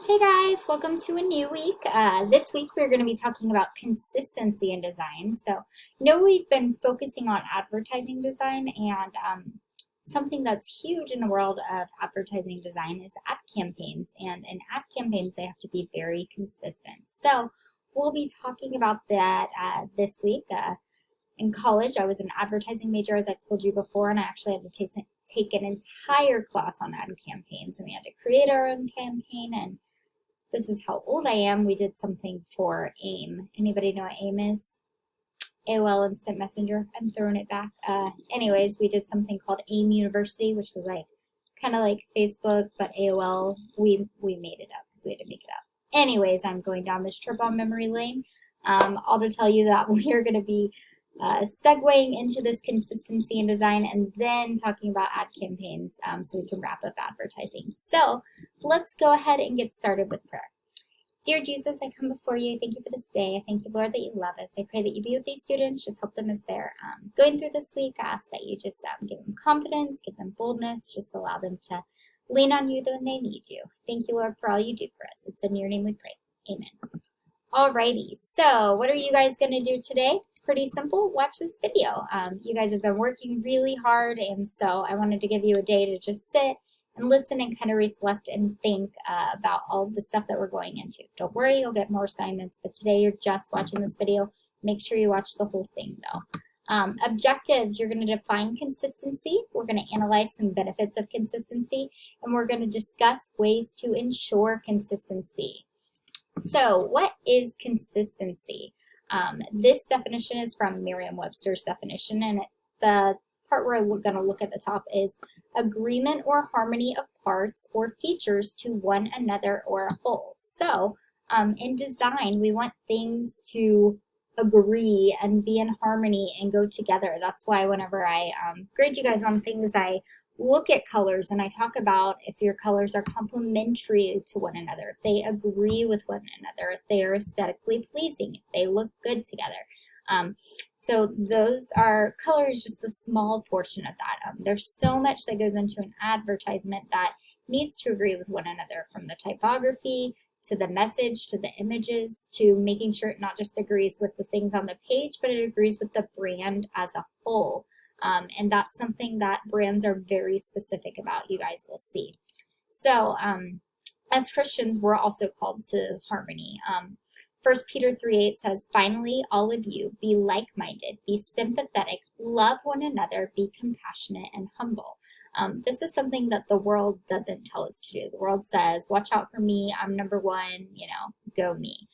Hey guys, welcome to a new week. This week we're going to be talking about consistency in design. So, we've been focusing on advertising design, and something that's huge in the world of advertising design is ad campaigns. And in ad campaigns, they have to be very consistent. So, we'll be talking about that this week. In college, I was an advertising major, as I've told you before, and I actually had to take an entire class on ad campaigns, and we had to create our own campaign. And this is how old I am. We did something for AIM. Anybody know what AIM is? AOL Instant Messenger. I'm throwing it back. Anyways, we did something called AIM University, which was like kind of like Facebook, but AOL. We made it up because we had to make it up. Anyways, I'm going down this trip on memory lane. All to tell you that we are going to be segueing into this consistency in design and then talking about ad campaigns so we can wrap up advertising. So let's go ahead and get started with prayer. Dear Jesus, I come before you. Thank you for this day. I thank you, Lord, that you love us. I pray that you be with these students. Just help them as they're going through this week. I ask that you just give them confidence, give them boldness, just allow them to lean on you when they need you. Thank you, Lord, for all you do for us. It's in your name we pray. Amen. Alrighty, so what are you guys going to do today? Pretty simple. Watch this video. You guys have been working really hard, and so I wanted to give you a day to just sit and listen and kind of reflect and think about all of the stuff that we're going into. Don't worry, you'll get more assignments, but today you're just watching this video. Make sure you watch the whole thing, though. Objectives, you're going to define consistency. We're going to analyze some benefits of consistency, and we're going to discuss ways to ensure consistency. So, what is consistency? This definition is from Merriam-Webster's definition, and the part we're going to look at the top is agreement or harmony of parts or features to one another or a whole. So, in design, we want things to agree and be in harmony and go together. That's why whenever I grade you guys on things, I look at colors and I talk about if your colors are complementary to one another, if they agree with one another, if they are aesthetically pleasing, if they look good together. So those are colors, just a small portion of that. There's so much that goes into an advertisement that needs to agree with one another, from the typography to the message to the images to making sure it not just agrees with the things on the page, but it agrees with the brand as a whole. And that's something that brands are very specific about, you guys will see. So as Christians, we're also called to harmony. 1 Peter 3:8 says, finally, all of you, be like-minded, be sympathetic, love one another, be compassionate and humble. This is something that the world doesn't tell us to do. The world says, watch out for me, I'm number one, go me.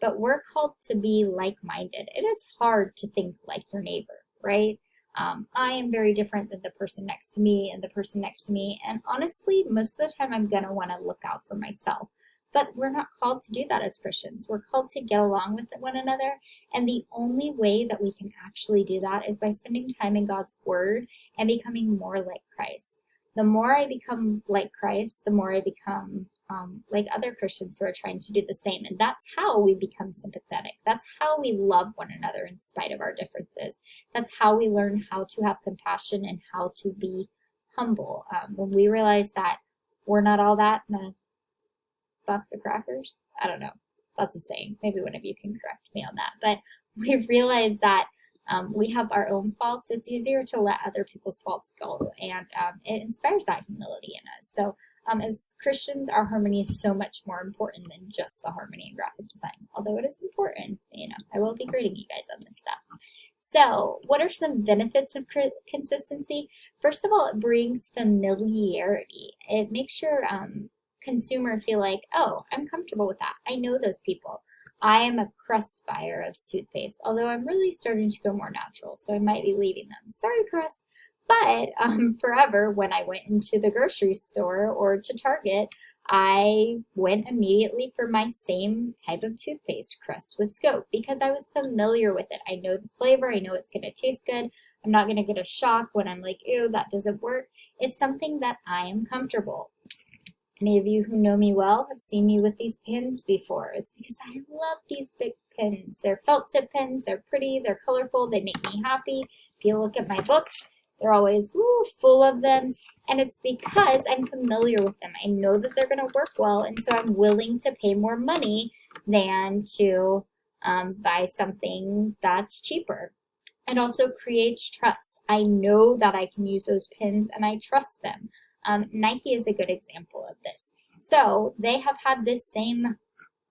But we're called to be like-minded. It is hard to think like your neighbor, right? I am very different than the person next to me and the person next to me. And honestly, most of the time I'm going to want to look out for myself. But we're not called to do that as Christians. We're called to get along with one another. And the only way that we can actually do that is by spending time in God's Word and becoming more like Christ. The more I become like Christ, the more I become like other Christians who are trying to do the same. And that's how we become sympathetic. That's how we love one another in spite of our differences. That's how we learn how to have compassion and how to be humble. When we realize that we're not all that in a box of crackers. I don't know. That's a saying. Maybe one of you can correct me on that. But we've realized that we have our own faults. It's easier to let other people's faults go, and it inspires that humility in us. So as Christians, our harmony is so much more important than just the harmony in graphic design, although it is important. I will be grading you guys on this stuff. So what are some benefits of consistency? First of all, it brings familiarity. It makes your consumer feel like, oh, I'm comfortable with that. I know those people. I am a crust buyer of toothpaste, although I'm really starting to go more natural, so I might be leaving them. Sorry, crust. But forever, when I went into the grocery store or to Target, I went immediately for my same type of toothpaste, Crest with Scope, because I was familiar with it. I know the flavor. I know it's going to taste good. I'm not going to get a shock when I'm like, ew, that doesn't work. It's something that I am comfortable. Any of you who know me well have seen me with these pins before. It's because I love these big pins. They're felt tip pins. They're pretty. They're colorful. They make me happy. If you look at my books, They're always full of them, and it's because I'm familiar with them. I know that they're going to work well, and so I'm willing to pay more money than to buy something that's cheaper. It also creates trust. I know that I can use those pins and I trust them. Nike is a good example of this. So they have had this same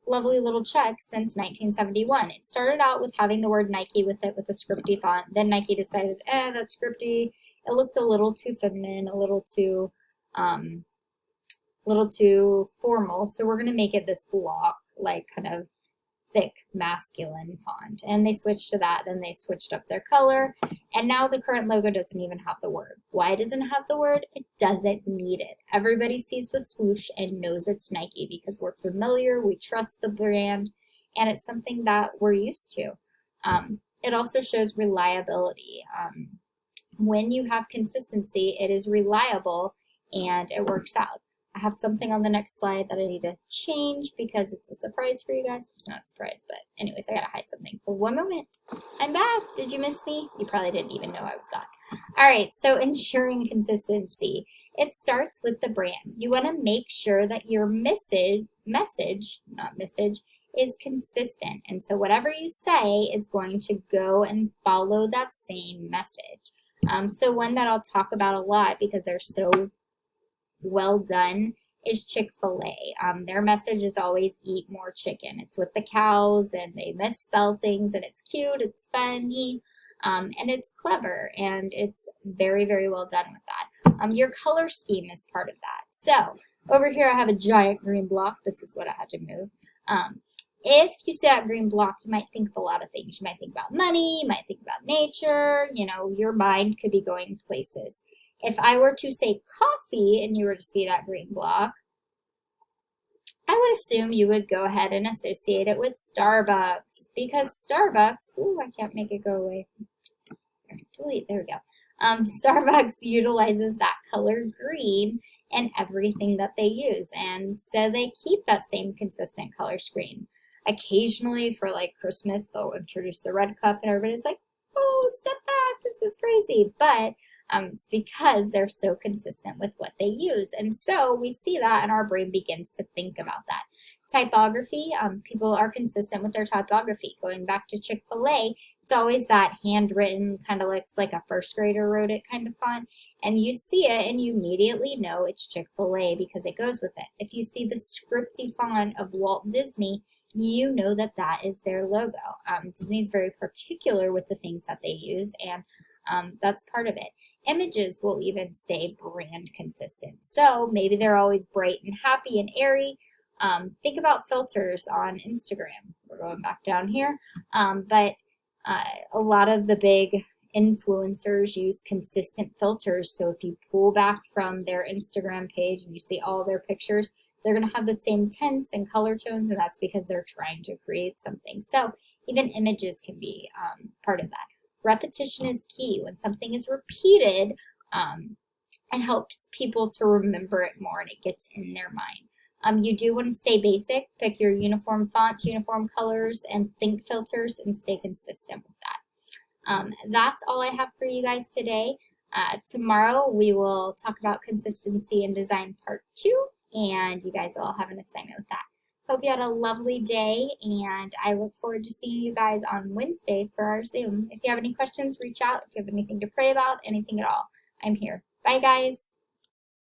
lovely little check since 1971. It started out with having the word Nike with it with a scripty font. Then Nike decided, that's scripty. It looked a little too feminine, a little too formal. So we're going to make it this block, like kind of thick masculine font, and they switched to that. Then they switched up their color, and now the current logo doesn't even have the word. Why doesn't it have the word? It doesn't need it. Everybody sees the swoosh and knows it's Nike because we're familiar, we trust the brand, and it's something that we're used to. It also shows reliability. When you have consistency, it is reliable and it works out. I have something on the next slide that I need to change because it's a surprise for you guys. It's not a surprise, but anyways, I gotta hide something for one moment. I'm back. Did you miss me? You probably didn't even know I was gone. All right, so ensuring consistency. It starts with the brand. You wanna make sure that your message is consistent. And so whatever you say is going to go and follow that same message. So one that I'll talk about a lot because they're so well done is Chick-fil-A. Their message is always eat more chicken. It's with the cows and they misspell things and it's cute, it's funny, and it's clever, and it's very, very well done with that. Your color scheme is part of that. So over here I have a giant green block. This is what I had to move. If you see that green block, you might think of a lot of things. You might think about money, you might think about nature, your mind could be going places. If I were to say coffee and you were to see that green block, I would assume you would go ahead and associate it with Starbucks, because Starbucks, I can't make it go away. Delete, there we go. Starbucks utilizes that color green in everything that they use, and so they keep that same consistent color scheme. Occasionally for like Christmas, they'll introduce the red cup and everybody's like, oh, step back, this is crazy. But it's because they're so consistent with what they use. And so we see that and our brain begins to think about that. Typography, people are consistent with their typography. Going back to Chick-fil-A, it's always that handwritten, kind of looks like a first grader wrote it kind of font. And you see it and you immediately know it's Chick-fil-A because it goes with it. If you see the scripty font of Walt Disney, you know that that is their logo. Disney's very particular with the things that they use, and that's part of it. Images will even stay brand consistent. So maybe they're always bright and happy and airy. Think about filters on Instagram. We're going back down here. But a lot of the big influencers use consistent filters. So if you pull back from their Instagram page and you see all their pictures, they're going to have the same tints and color tones, and that's because they're trying to create something. So even images can be part of that. Repetition is key. When something is repeated, it helps people to remember it more and it gets in their mind. You do want to stay basic. Pick your uniform fonts, uniform colors, and think filters, and stay consistent with that. That's all I have for you guys today. Tomorrow we will talk about consistency in design part 2, and you guys will all have an assignment with that. Hope you had a lovely day, and I look forward to seeing you guys on Wednesday for our Zoom. If you have any questions, reach out. If you have anything to pray about, anything at all, I'm here. Bye, guys.